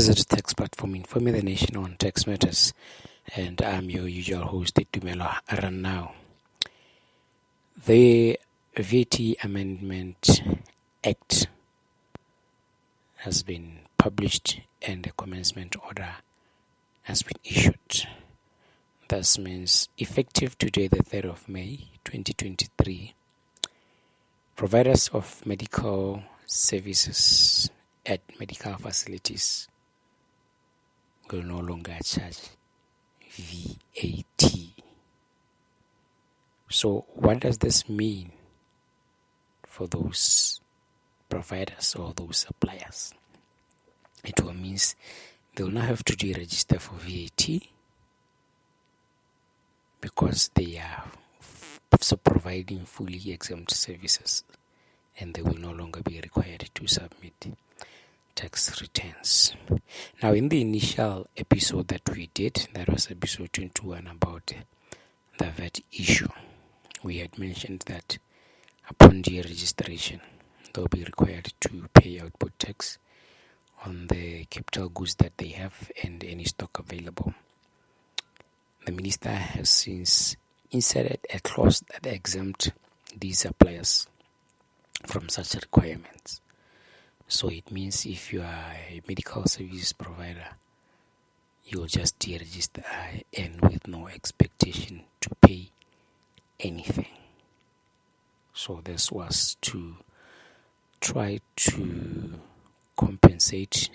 This is the text platform informing the nation on tax matters, and I'm your usual host, Tumelo Aranao. The VAT Amendment Act has been published and the commencement order has been issued. This means effective today, the 3rd of May 2023, providers of medical services at medical facilities will no longer charge VAT. So what does this mean for those providers or those suppliers? It will mean they will not have to deregister for VAT because they are providing fully exempt services, and they will no longer be required to submit tax returns. Now, in the initial episode that we did, that was episode 21 about the VAT issue, we had mentioned that upon deregistration, they'll be required to pay output tax on the capital goods that they have and any stock available. The minister has since inserted a clause that exempts these suppliers from such requirements. So it means if you are a medical service provider, you'll just deregister and with no expectation to pay anything. So this was to try to compensate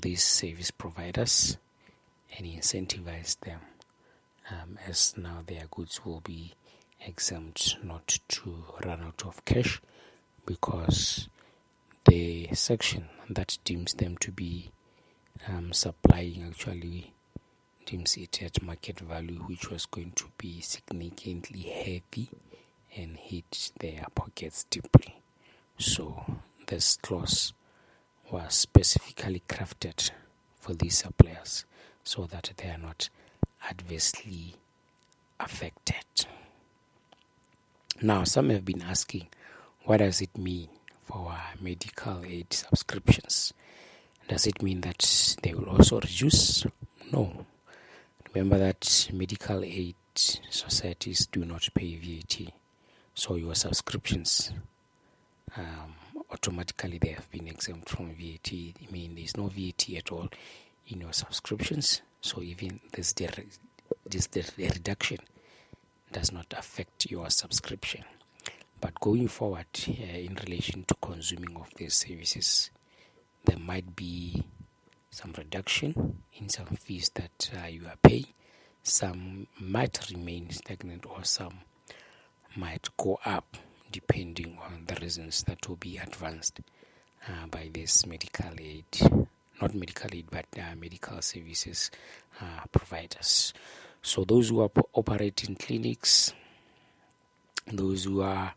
these service providers and incentivize them, as now their goods will be exempt, not to run out of cash, because the section that deems them to be supplying actually deems it at market value, which was going to be significantly heavy and hit their pockets deeply. So this clause was specifically crafted for these suppliers so that they are not adversely affected. Now, some have been asking, what does it mean for our medical aid subscriptions? Does it mean that they will also reduce? No. Remember that medical aid societies do not pay VAT. So your subscriptions, automatically they have been exempt from VAT. I mean, there's no VAT at all in your subscriptions. So even this reduction does not affect your subscription. But going forward, in relation to consuming of these services, there might be some reduction in some fees that you are paying. Some might remain stagnant or some might go up depending on the reasons that will be advanced by this medical aid, not medical aid, but medical services providers. So those who are operating clinics, those who are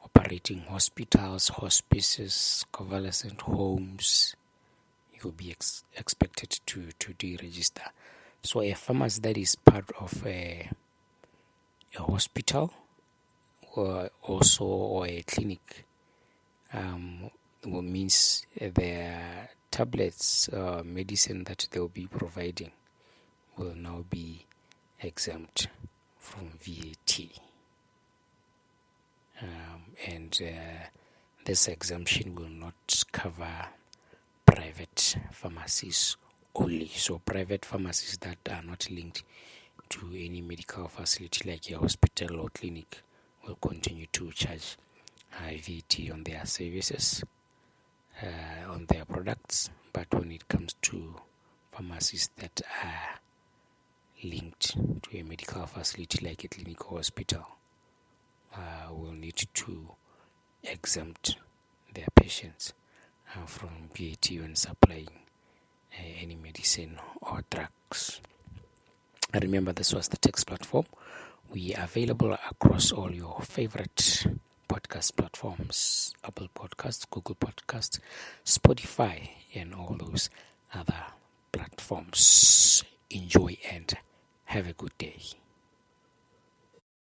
operating hospitals, hospices, convalescent homes, you'll be expected to deregister. So a pharmacy that is part of a hospital or a clinic means their tablets, medicine that they'll be providing will now be exempt from VAT. And this exemption will not cover private pharmacies only. So private pharmacies that are not linked to any medical facility like a hospital or clinic will continue to charge VAT on their services, on their products. But when it comes to pharmacies that are linked to a medical facility like a clinic or hospital, will need to exempt their patients from VAT when supplying any medicine or drugs. Remember, this was the text platform. We are available across all your favorite podcast platforms: Apple Podcasts, Google Podcasts, Spotify, and all those other platforms. Enjoy and have a good day.